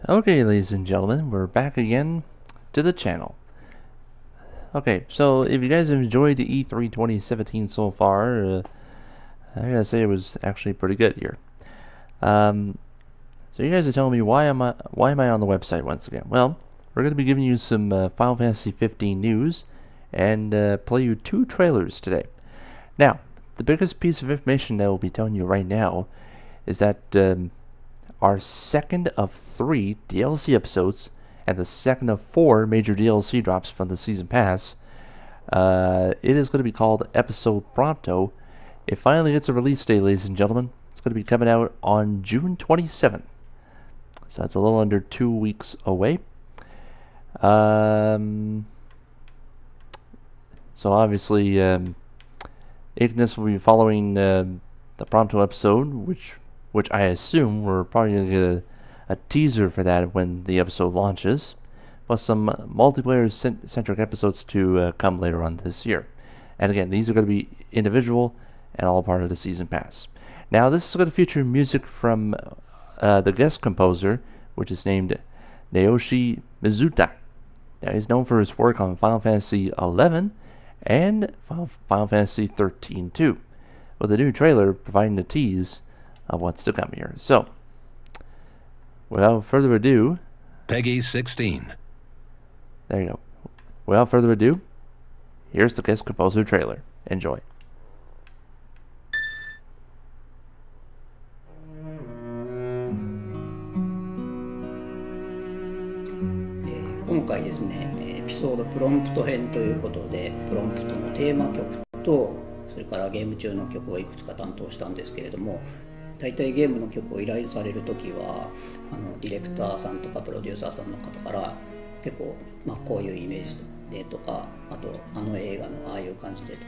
Okay, ladies and gentlemen, we're back again to the channel. Okay, so if you guys have enjoyed the E3 2017 so far, I gotta say it was actually pretty good here. So you guys are telling me why am I on the website once again? Well, we're gonna be giving you some Final Fantasy 15 news and play you 2 trailers today. Now, the biggest piece of information that we'll be telling you right now is that our second of 3 DLC episodes and the second of 4 major DLC drops from the Season Pass. It is going to be called Episode Prompto. It finally gets a release date, ladies and gentlemen. It's going to be coming out on June 27th. So that's a little under 2 weeks away. So obviously, Ignis will be following the Prompto episode, which I assume we're probably going to get a teaser for that when the episode launches, plus some multiplayer-centric episodes to come later on this year. And again, these are going to be individual and all part of the Season Pass. Now, this is going to feature music from the guest composer, which is named Naoshi Mizuta. Now, he's known for his work on Final Fantasy XI and Final Fantasy 13 too, with the new trailer providing a tease of what's to come here. So, without further ado, Peggy 16. There you go. Without further ado, here's the guest composer trailer. Enjoy. 今回ですね、エピソードプロンプト編ということで、プロンプトのテーマ曲と、それからゲーム中の曲をいくつか担当したんですけれども、大体ゲームの曲を依頼されるときはディレクターさんとかプロデューサーさんの方から結構、こういうイメージでとか、あと映画のああいう感じでと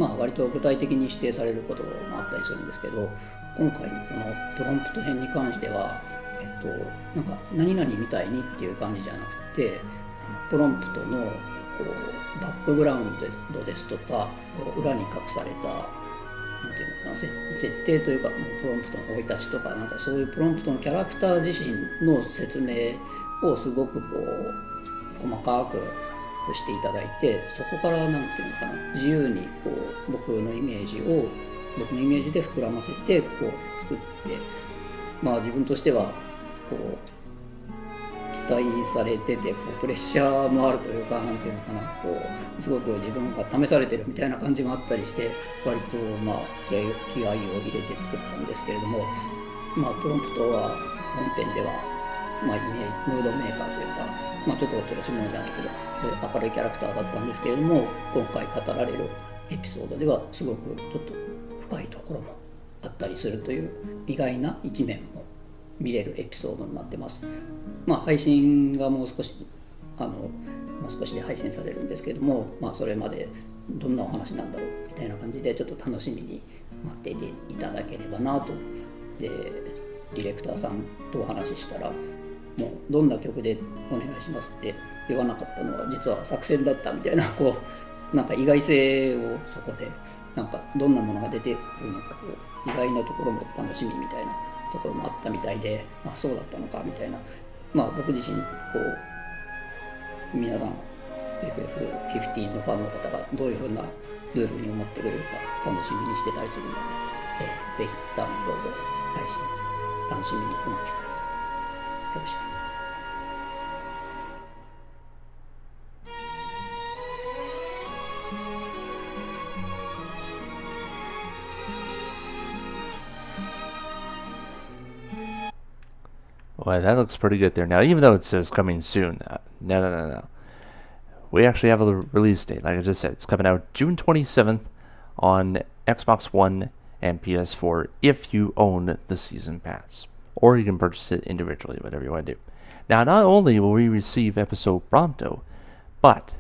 か、割と具体的に指定されることもあったりするんですけど、今回のこのプロンプト編に関しては、なんか何々みたいにっていう感じじゃなくて、プロンプトのこうバックグラウンドですとか、裏に隠されたなんていうのかな、設定というか、プロンプトの生い立ちとか、なんかそういうプロンプトのキャラクター自身の説明をすごくこう細かくしていただいて、そこからなんていうのかな、自由にこう僕のイメージで膨らませてこう作って、自分としてはこう期待されてて、こうプレッシャーもあるというか、なんていうのかな、こうすごく自分が試されてるみたいな感じもあったりして、割と気合を入れて作ったんですけれども、プロンプトは本編ではイメージムードメーカーというか、ちょっとおとなしいものじゃないけど、そういう明るいキャラクターだったんですけれども、今回語られるエピソードではすごくちょっと深いところもあったりするという意外な一面も見れるエピソードになってます。配信がもう少しで配信されるんですけれども、それまでどんなお話なんだろうみたいな感じでちょっと楽しみに待っていただければなと。で、ディレクターさんとお話ししたら、もうどんな曲でお願いしますって言わなかったのは実は作戦だったみたいな、こうなんか意外性をそこでなんかどんなものが出てくるのか、こう意外なところも楽しみみたいなところもあったみたいで、そうだったのかみたいな、僕自身こう皆さん FF15 のファンの方がどういうふうに思ってくれるか楽しみにしてたりするので、ぜひダウンロード配信楽しみにお待ちください。よろしくお願いします。Well, that looks pretty good there. Now, even though it says coming soon, no. We actually have a release date. Like I just said, it's coming out June 27th on Xbox One and PS4 if you own the Season Pass. Or you can purchase it individually, whatever you want to do. Now, not only will we receive episode Prompto, but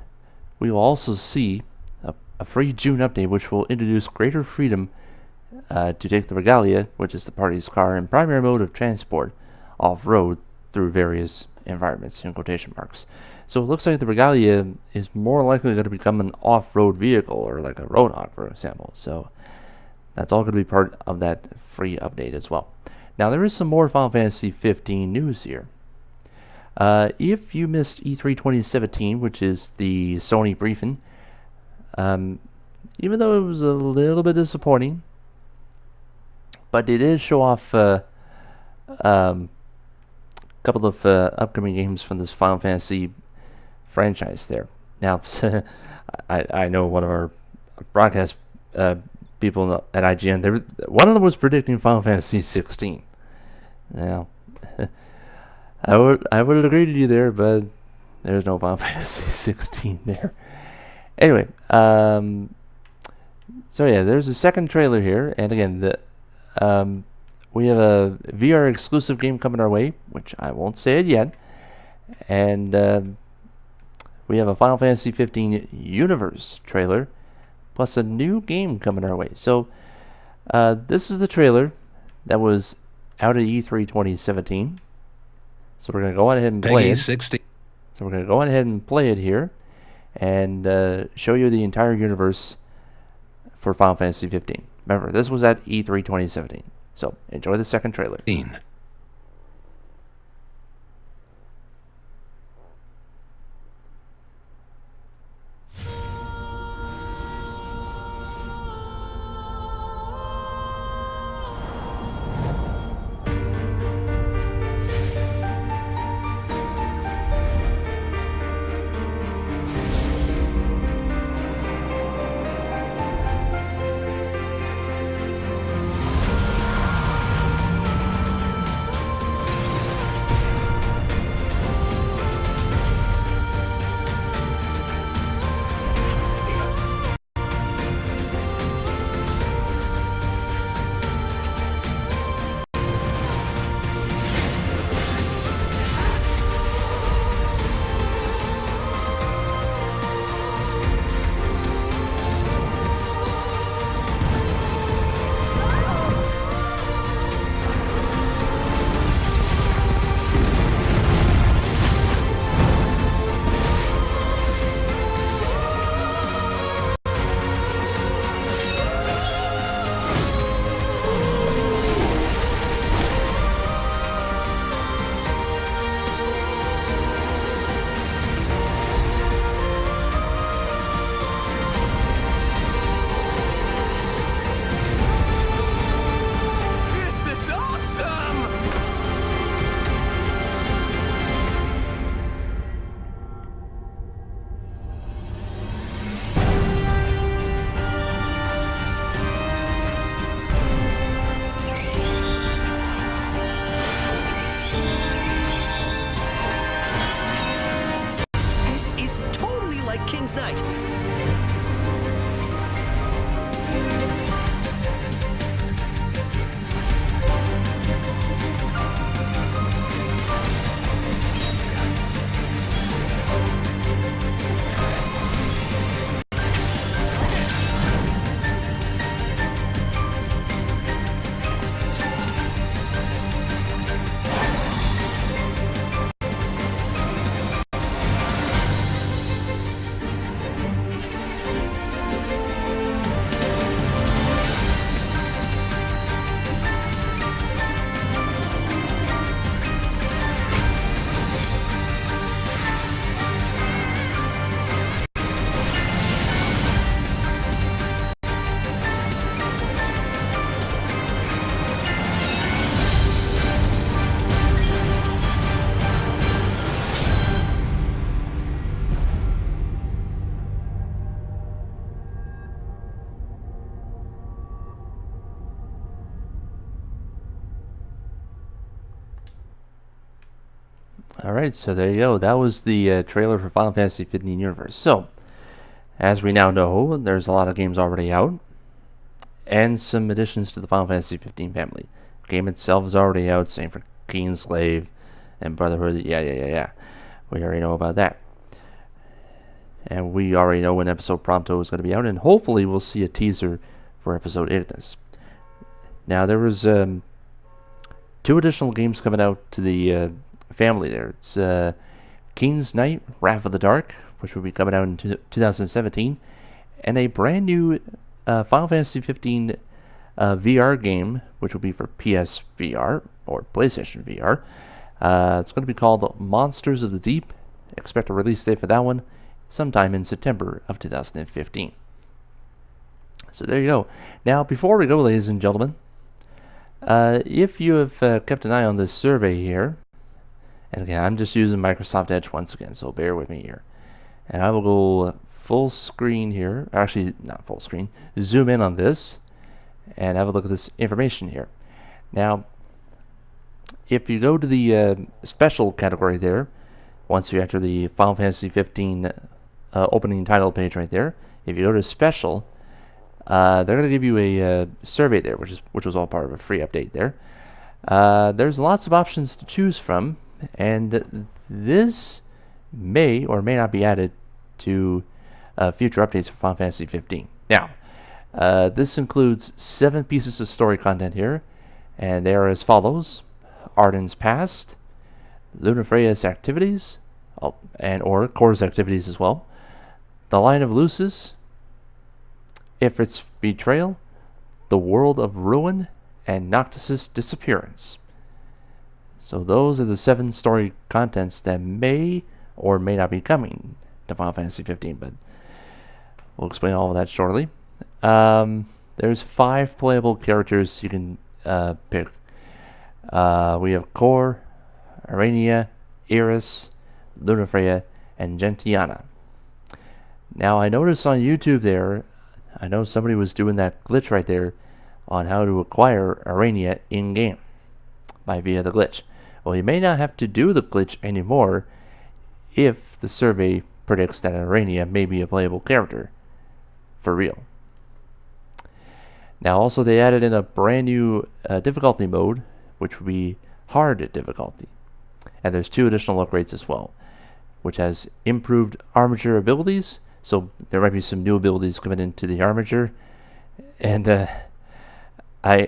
we will also see a free June update which will introduce greater freedom to take the Regalia, which is the party's car and primary mode of transport, off-road through various environments, in quotation marks. So it looks like the Regalia is more likely going to become an off-road vehicle, or like a Roadhog, for example. So that's all going to be part of that free update as well. Now, there is some more Final Fantasy 15 news here. If you missed E3 2017, which is the Sony briefing, even though it was a little bit disappointing, but it did show off a couple of upcoming games from this Final Fantasy franchise there. Now, I know one of our broadcast people at IGN, one of them was predicting Final Fantasy 16. Now, I would agree with you there, but there's no Final Fantasy 16 there. Anyway, so yeah, there's a second trailer here, and again, we have a VR exclusive game coming our way, which I won't say it yet, and we have a Final Fantasy 15 Universe trailer, plus a new game coming our way. So, this is the trailer that was out at E3 2017. So we're going to go on ahead and play it. 16. So we're going to go on ahead and play it here, and show you the entire universe for Final Fantasy 15. Remember, this was at E3 2017. So enjoy the second trailer. King's Knight. Alright, so there you go. That was the trailer for Final Fantasy 15 Universe. So, as we now know, there's a lot of games already out, and some additions to the Final Fantasy 15 family. The game itself is already out, same for Kingslave and Brotherhood. Yeah. We already know about that. And we already know when episode Prompto is going to be out, and hopefully we'll see a teaser for episode Ignis. Now, there was 2 additional games coming out to the family there. It's King's Knight, Wrath of the Dark, which will be coming out in 2017, and a brand new Final Fantasy 15 VR game, which will be for PSVR or PlayStation VR, It's going to be called Monsters of the Deep. Expect a release date for that one sometime in September of 2015. So there you go. Now, before we go, ladies and gentlemen, if you have kept an eye on this survey here, and again, I'm just using Microsoft Edge once again, so bear with me here. And I will go full screen here. Actually, not full screen. Zoom in on this and have a look at this information here. Now, if you go to the special category there, once you enter the Final Fantasy 15 opening title page right there, if you go to special, they're going to give you a survey there, which was all part of a free update there. There's lots of options to choose from, and this may or may not be added to future updates for Final Fantasy 15. Now, this includes 7 pieces of story content here, and they are as follows: Arden's past, Lunafreya's activities, and or Kor's activities as well, the Line of Lucis, Ifrit's betrayal, the World of Ruin, and Noctis's disappearance. So those are the 7 story contents that may or may not be coming to Final Fantasy 15, but we'll explain all of that shortly. There's 5 playable characters you can pick. We have Kor, Arania, Iris, Lunafreya, and Gentiana. Now, I noticed on YouTube there, I know somebody was doing that glitch right there on how to acquire Arania in-game via the glitch. Well, you may not have to do the glitch anymore if the survey predicts that Arania may be a playable character for real. Now, also, they added in a brand new difficulty mode, which would be hard difficulty. And there's 2 additional upgrades as well, which has improved armature abilities. So there might be some new abilities coming into the armature. And I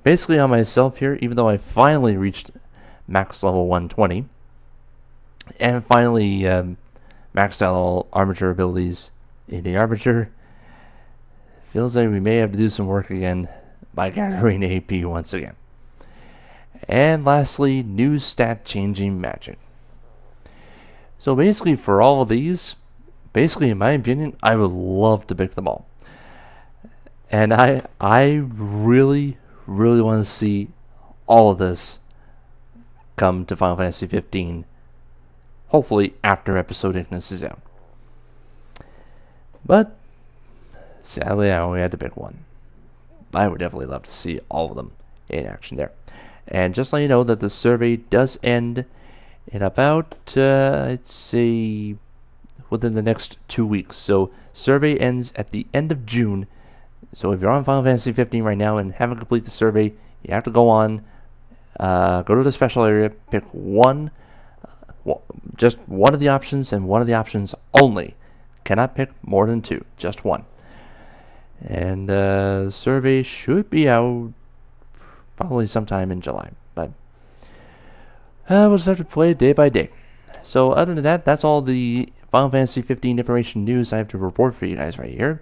basically on myself here, even though I finally reached max level 120 and finally maxed out all armature abilities in the armature, feels like we may have to do some work again by gathering AP once again. And lastly, new stat changing magic. So basically for all of these, in my opinion, I would love to pick them all. And I really want to see all of this come to Final Fantasy 15, hopefully after Episode Ignis is out. But sadly, I only had to pick one. I would definitely love to see all of them in action there. And just let you know that the survey does end in about, I'd say, within the next 2 weeks. So survey ends at the end of June. So if you're on Final Fantasy 15 right now and haven't completed the survey, you have to go on, go to the special area, pick one, just one of the options, and one of the options only. Cannot pick more than 2, just one. And the survey should be out probably sometime in July, but we'll just have to play it day by day. So other than that, that's all the Final Fantasy 15 information news I have to report for you guys right here.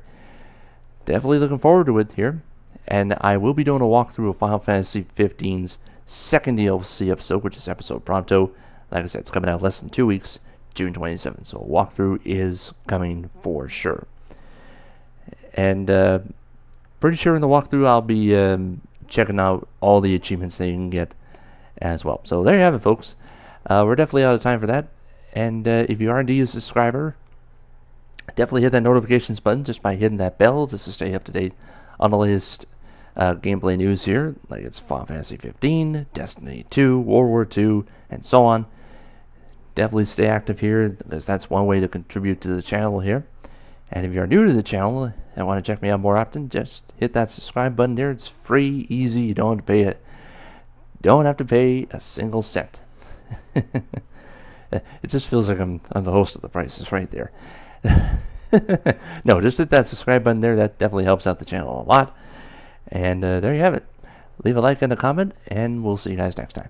Definitely looking forward to it here. And I will be doing a walkthrough of Final Fantasy 15's second DLC episode, which is episode Prompto. Like I said, it's coming out less than 2 weeks, June 27th. So a walkthrough is coming for sure. And pretty sure in the walkthrough I'll be checking out all the achievements that you can get as well. So there you have it, folks. We're definitely out of time for that. And if you are indeed a subscriber, definitely hit that notifications button just by hitting that bell just to stay up to date on the latest gameplay news here. Like it's Final Fantasy 15, Destiny 2, World War 2, and so on. Definitely stay active here because that's one way to contribute to the channel here. And if you're new to the channel and want to check me out more often, just hit that subscribe button there. It's free, easy. You don't have to pay it. Don't have to pay a single cent. It just feels like I'm the host of The Price is Right there. No, just hit that subscribe button there. That definitely helps out the channel a lot. And there you have it. Leave a like and a comment, and we'll see you guys next time.